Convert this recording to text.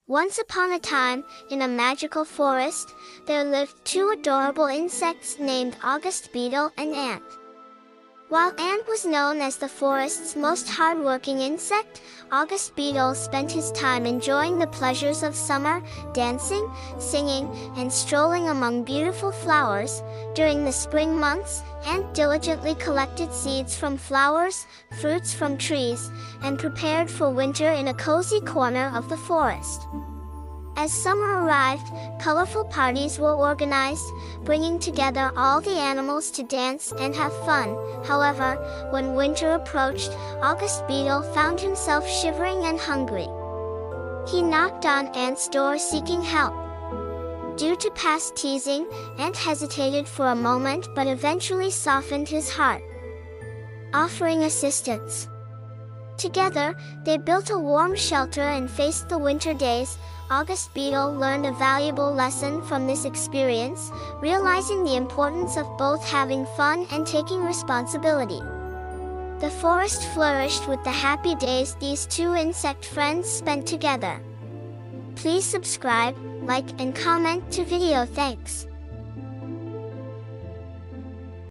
Once upon a time, in a magical forest, there lived two adorable insects named August Beetle and Ant. While Ant was known as the forest's most hardworking insect, August Beetle spent his time enjoying the pleasures of summer, dancing, singing, and strolling among beautiful flowers. During the spring months, Ant diligently collected seeds from flowers, fruits from trees, and prepared for winter in a cozy corner of the forest. As summer arrived, colorful parties were organized, bringing together all the animals to dance and have fun. However, when winter approached, August Beetle found himself shivering and hungry. He knocked on Ant's door seeking help. Due to past teasing, Ant hesitated for a moment but eventually softened his heart, offering assistance. Together, they built a warm shelter and faced the winter days. August Beetle learned a valuable lesson from this experience, realizing the importance of both having fun and taking responsibility. The forest flourished with the happy days these two insect friends spent together. Please subscribe, like, and comment to video. Thanks.